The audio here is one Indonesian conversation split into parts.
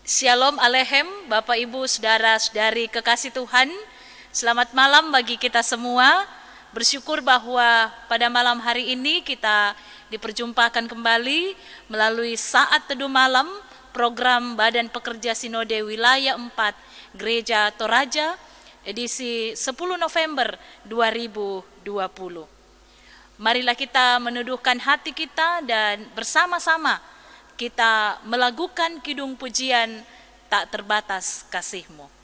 Shalom Aleichem, Bapak Ibu, Saudara-saudari kekasih Tuhan. Selamat malam bagi kita semua. Bersyukur bahwa pada malam hari ini kita diperjumpakan kembali melalui saat teduh malam program Badan Pekerja Sinode Wilayah 4 Gereja Toraja edisi 10 November 2020. Marilah kita meneduhkan hati kita dan bersama-sama kita melakukan kidung pujian tak terbatas kasih-Mu.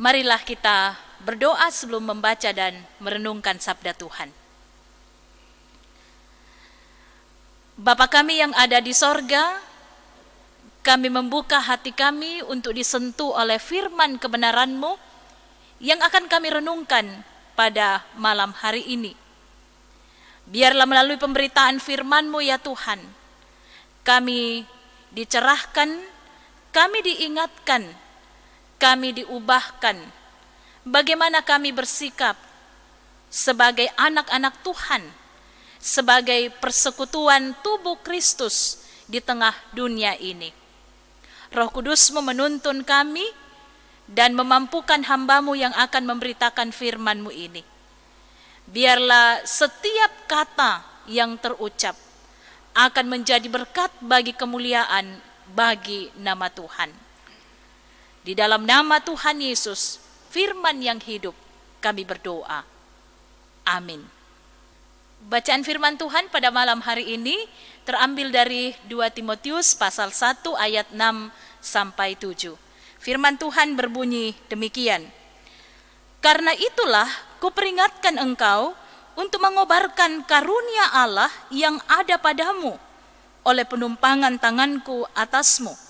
Marilah kita berdoa sebelum membaca dan merenungkan sabda Tuhan. Bapa kami yang ada di sorga, kami membuka hati kami untuk disentuh oleh firman kebenaran-Mu yang akan kami renungkan pada malam hari ini. Biarlah melalui pemberitaan firman-Mu ya Tuhan, kami dicerahkan, kami diingatkan, kami diubahkan bagaimana kami bersikap sebagai anak-anak Tuhan, sebagai persekutuan tubuh Kristus di tengah dunia ini. Roh Kudus-Mu menuntun kami dan memampukan hamba-Mu yang akan memberitakan firman-Mu ini. Biarlah setiap kata yang terucap akan menjadi berkat bagi kemuliaan bagi nama Tuhan. Di dalam nama Tuhan Yesus, firman yang hidup, kami berdoa. Amin. Bacaan firman Tuhan pada malam hari ini terambil dari 2 Timotius pasal 1 ayat 6 sampai 7. Firman Tuhan berbunyi demikian. Karena itulah kuperingatkan engkau untuk mengobarkan karunia Allah yang ada padamu oleh penumpangan tanganku atasmu.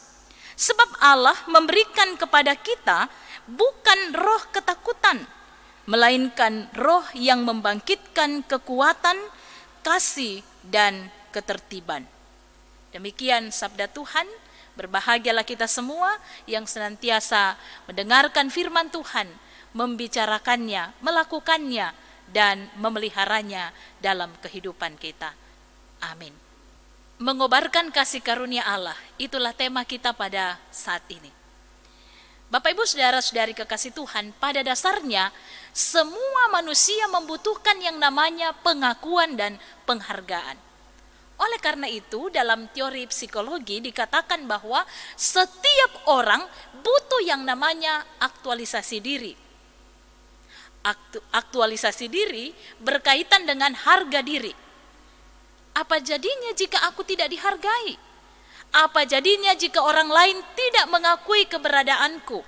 Sebab Allah memberikan kepada kita bukan roh ketakutan, melainkan roh yang membangkitkan kekuatan, kasih, dan ketertiban. Demikian sabda Tuhan. Berbahagialah kita semua yang senantiasa mendengarkan firman Tuhan, membicarakannya, melakukannya, dan memeliharanya dalam kehidupan kita. Amin. Mengobarkan kasih karunia Allah, itulah tema kita pada saat ini. Bapak Ibu Saudara-saudari kekasih Tuhan, pada dasarnya semua manusia membutuhkan yang namanya pengakuan dan penghargaan. Oleh karena itu, dalam teori psikologi dikatakan bahwa setiap orang butuh yang namanya aktualisasi diri. Aktualisasi diri berkaitan dengan harga diri. Apa jadinya jika aku tidak dihargai? Apa jadinya jika orang lain tidak mengakui keberadaanku?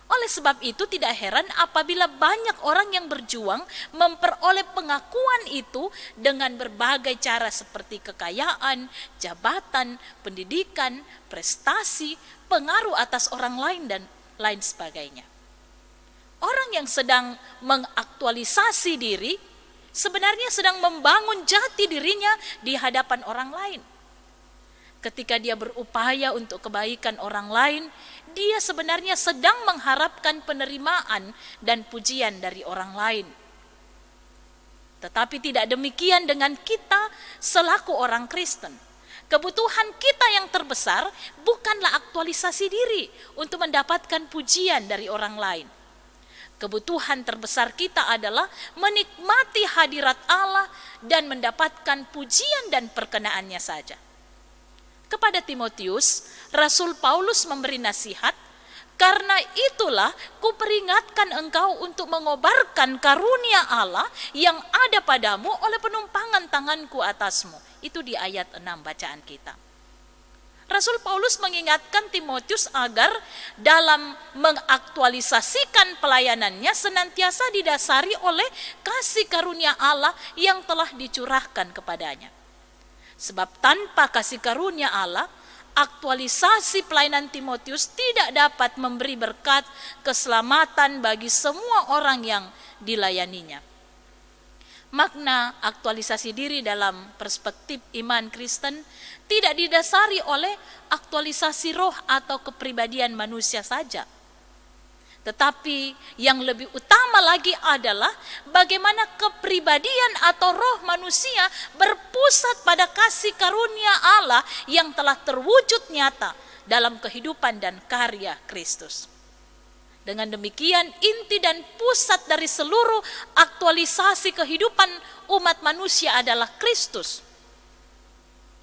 Oleh sebab itu tidak heran apabila banyak orang yang berjuang memperoleh pengakuan itu dengan berbagai cara seperti kekayaan, jabatan, pendidikan, prestasi, pengaruh atas orang lain, dan lain sebagainya. Orang yang sedang mengaktualisasi diri sebenarnya sedang membangun jati dirinya di hadapan orang lain. Ketika dia berupaya untuk kebaikan orang lain, dia sebenarnya sedang mengharapkan penerimaan dan pujian dari orang lain. Tetapi tidak demikian dengan kita selaku orang Kristen. Kebutuhan kita yang terbesar bukanlah aktualisasi diri untuk mendapatkan pujian dari orang lain. Kebutuhan terbesar kita adalah menikmati hadirat Allah dan mendapatkan pujian dan perkenaannya saja. Kepada Timotius, Rasul Paulus memberi nasihat, karena itulah kuperingatkan engkau untuk mengobarkan karunia Allah yang ada padamu oleh penumpangan tanganku atasmu. Itu di ayat 6 bacaan kita. Rasul Paulus mengingatkan Timotius agar dalam mengaktualisasikan pelayanannya senantiasa didasari oleh kasih karunia Allah yang telah dicurahkan kepadanya. Sebab tanpa kasih karunia Allah, aktualisasi pelayanan Timotius tidak dapat memberi berkat keselamatan bagi semua orang yang dilayaninya. Makna aktualisasi diri dalam perspektif iman Kristen tidak didasari oleh aktualisasi roh atau kepribadian manusia saja. Tetapi yang lebih utama lagi adalah bagaimana kepribadian atau roh manusia berpusat pada kasih karunia Allah yang telah terwujud nyata dalam kehidupan dan karya Kristus. Dengan demikian, inti dan pusat dari seluruh aktualisasi kehidupan umat manusia adalah Kristus.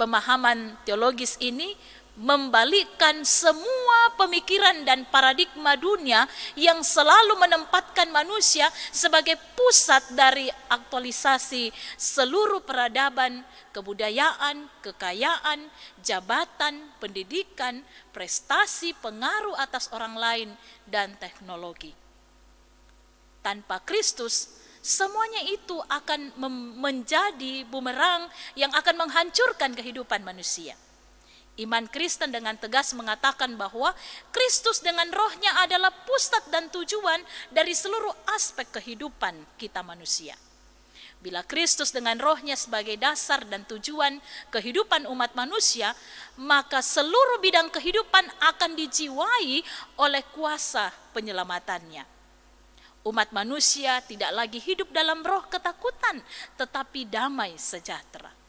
Pemahaman teologis ini membalikkan semua pemikiran dan paradigma dunia yang selalu menempatkan manusia sebagai pusat dari aktualisasi seluruh peradaban, kebudayaan, kekayaan, jabatan, pendidikan, prestasi, pengaruh atas orang lain, dan teknologi. Tanpa Kristus, semuanya itu akan menjadi bumerang yang akan menghancurkan kehidupan manusia. Iman Kristen dengan tegas mengatakan bahwa Kristus dengan rohnya adalah pusat dan tujuan dari seluruh aspek kehidupan kita manusia. Bila Kristus dengan rohnya sebagai dasar dan tujuan kehidupan umat manusia, maka seluruh bidang kehidupan akan dijiwai oleh kuasa penyelamatannya. Umat manusia tidak lagi hidup dalam roh ketakutan, tetapi damai sejahtera.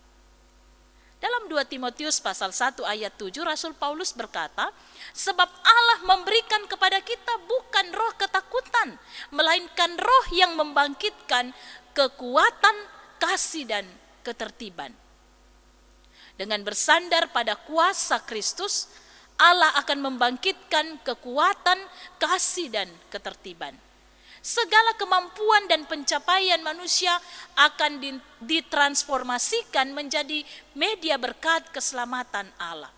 Dalam 2 Timotius pasal 1 ayat 7, Rasul Paulus berkata, sebab Allah memberikan kepada kita bukan roh ketakutan, melainkan roh yang membangkitkan kekuatan, kasih, dan ketertiban. Dengan bersandar pada kuasa Kristus, Allah akan membangkitkan kekuatan, kasih, dan ketertiban. Segala kemampuan dan pencapaian manusia akan ditransformasikan menjadi media berkat keselamatan Allah.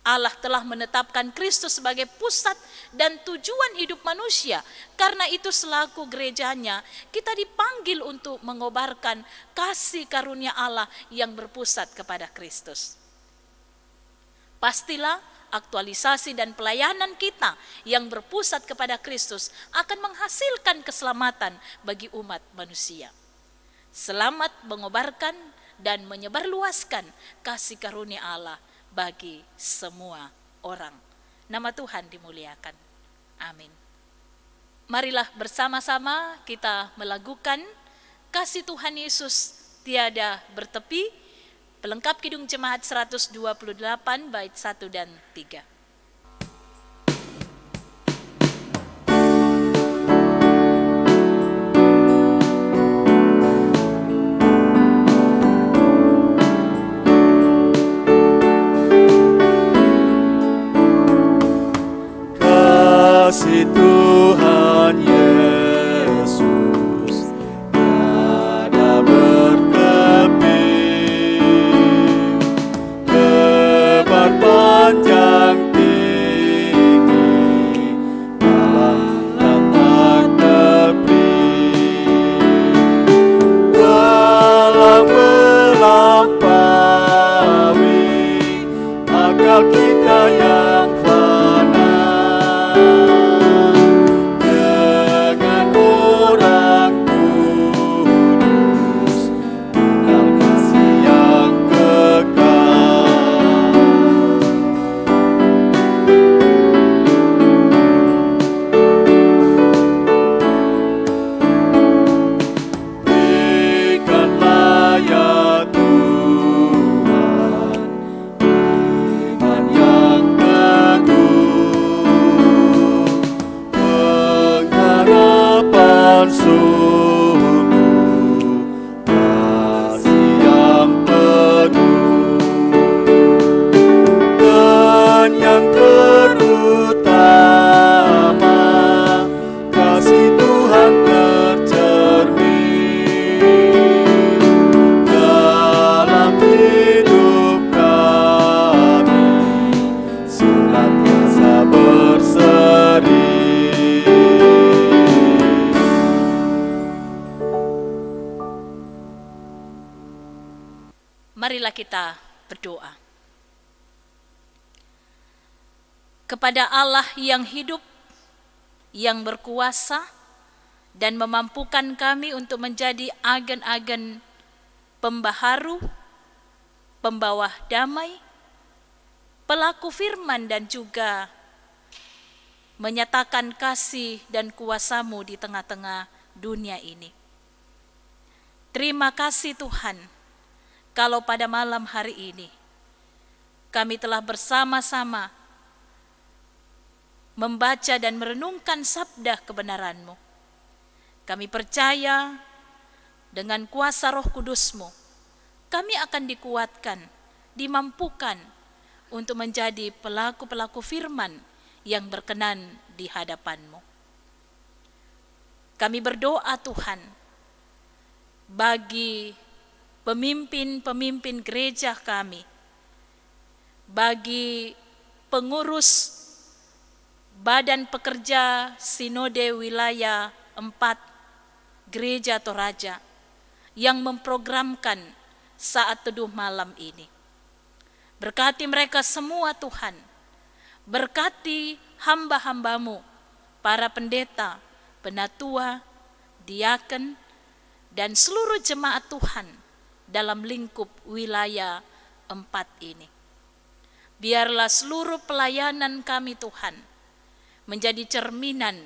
Allah telah menetapkan Kristus sebagai pusat dan tujuan hidup manusia. Karena itu selaku gerejanya, kita dipanggil untuk mengobarkan kasih karunia Allah yang berpusat kepada Kristus. Pastilah aktualisasi dan pelayanan kita yang berpusat kepada Kristus akan menghasilkan keselamatan bagi umat manusia. Selamat mengobarkan dan menyebarluaskan kasih karunia Allah bagi semua orang. Nama Tuhan dimuliakan. Amin. Marilah bersama-sama kita melakukan Kasih Tuhan Yesus Tiada Bertepi, pelengkap Kidung Jemaat 128 bait 1 dan 3. Kasih Tuhan Yesus tiada bertepi, lebar panjang tinggi, dalam tak tepi, walau melampaui akal kita yang fana. Marilah kita berdoa. Kepada Allah yang hidup, yang berkuasa, dan memampukan kami untuk menjadi agen-agen pembaharu, pembawa damai, pelaku firman dan juga menyatakan kasih dan kuasa-Mu di tengah-tengah dunia ini. Terima kasih Tuhan, kalau pada malam hari ini kami telah bersama-sama membaca dan merenungkan sabda kebenaran-Mu. Kami percaya dengan kuasa Roh Kudus-Mu, kami akan dikuatkan, dimampukan untuk menjadi pelaku-pelaku firman yang berkenan di hadapan-Mu. Kami berdoa Tuhan, bagi pemimpin-pemimpin gereja kami, bagi pengurus Badan Pekerja Sinode Wilayah 4 Gereja Toraja yang memprogramkan saat teduh malam ini. Berkati mereka semua Tuhan, berkati hamba-hamba-Mu, para pendeta, penatua, diaken, dan seluruh jemaat Tuhan dalam lingkup wilayah 4 ini. Biarlah seluruh pelayanan kami Tuhan menjadi cerminan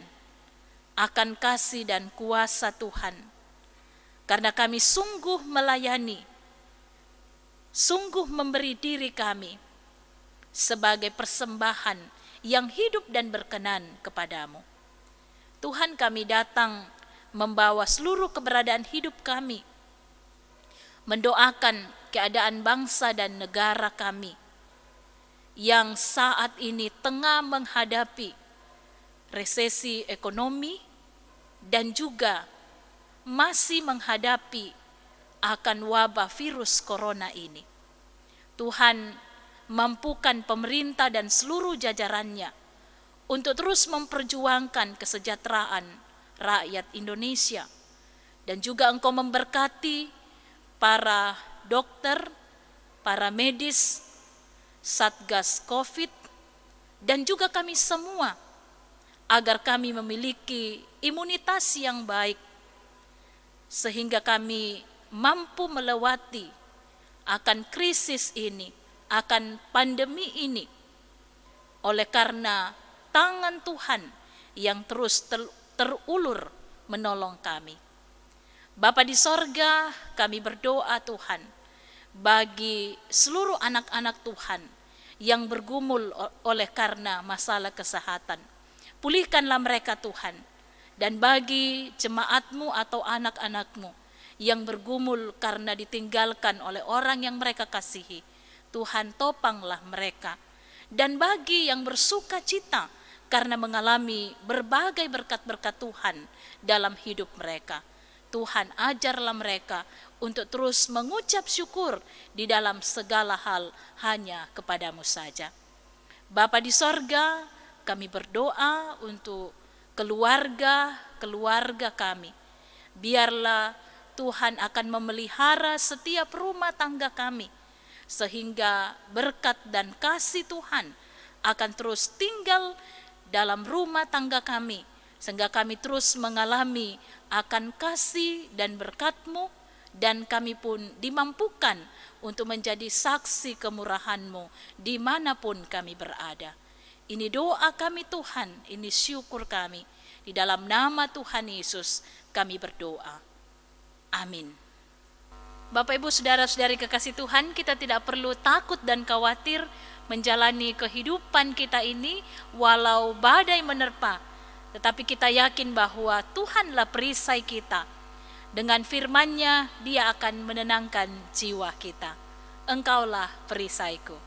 akan kasih dan kuasa Tuhan. Karena kami sungguh melayani, sungguh memberi diri kami sebagai persembahan yang hidup dan berkenan kepadamu. Tuhan, kami datang membawa seluruh keberadaan hidup kami, mendoakan keadaan bangsa dan negara kami yang saat ini tengah menghadapi resesi ekonomi dan juga masih menghadapi akan wabah virus corona ini. Tuhan, mampukan pemerintah dan seluruh jajarannya untuk terus memperjuangkan kesejahteraan rakyat Indonesia, dan juga Engkau memberkati para dokter, para medis, Satgas COVID, dan juga kami semua, agar kami memiliki imunitas yang baik, sehingga kami mampu melewati akan krisis ini akan pandemi ini oleh karena tangan Tuhan yang terus terulur menolong kami. Bapa di sorga, kami berdoa Tuhan, bagi seluruh anak-anak Tuhan yang bergumul oleh karena masalah kesehatan. Pulihkanlah mereka Tuhan. Dan bagi jemaat-Mu atau anak-anak-Mu yang bergumul karena ditinggalkan oleh orang yang mereka kasihi, Tuhan topanglah mereka. Dan bagi yang bersuka cita karena mengalami berbagai berkat-berkat Tuhan dalam hidup mereka, Tuhan ajarlah mereka untuk terus mengucap syukur di dalam segala hal hanya kepadamu saja. Bapa di sorga, kami berdoa untuk keluarga kami. Biarlah Tuhan akan memelihara setiap rumah tangga kami, sehingga berkat dan kasih Tuhan akan terus tinggal dalam rumah tangga kami, sehingga kami terus mengalami akan kasih dan berkat-Mu, dan kami pun dimampukan untuk menjadi saksi kemurahan-Mu dimanapun kami berada. Ini doa kami Tuhan, ini syukur kami. Di dalam nama Tuhan Yesus kami berdoa. Amin. Bapak Ibu Saudara-saudari kekasih Tuhan, kita tidak perlu takut dan khawatir menjalani kehidupan kita ini walau badai menerpa. Tetapi kita yakin bahwa Tuhanlah perisai kita. Dengan firman-Nya Dia akan menenangkan jiwa kita. Engkaulah perisaiku.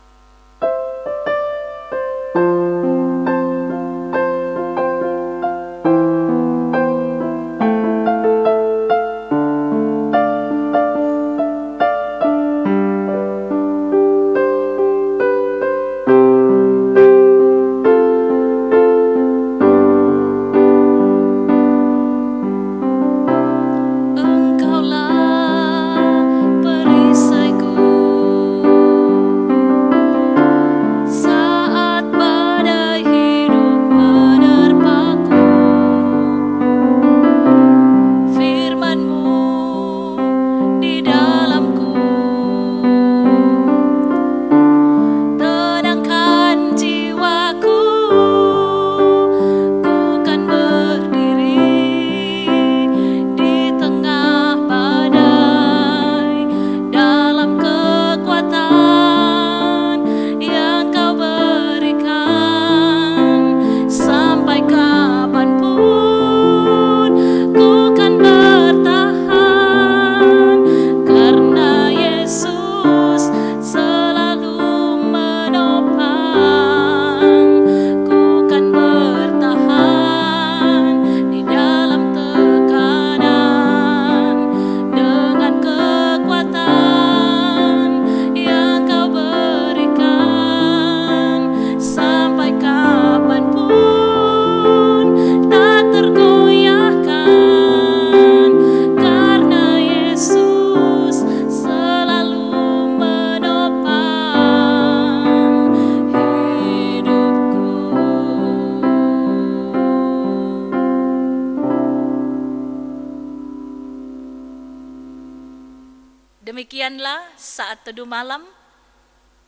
Demikianlah saat teduh malam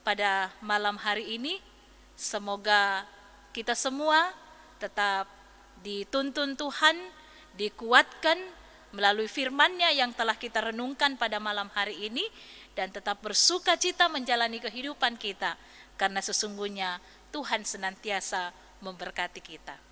pada malam hari ini. Semoga kita semua tetap dituntun Tuhan, dikuatkan melalui firman-Nya yang telah kita renungkan pada malam hari ini, dan tetap bersuka cita menjalani kehidupan kita, karena sesungguhnya Tuhan senantiasa memberkati kita.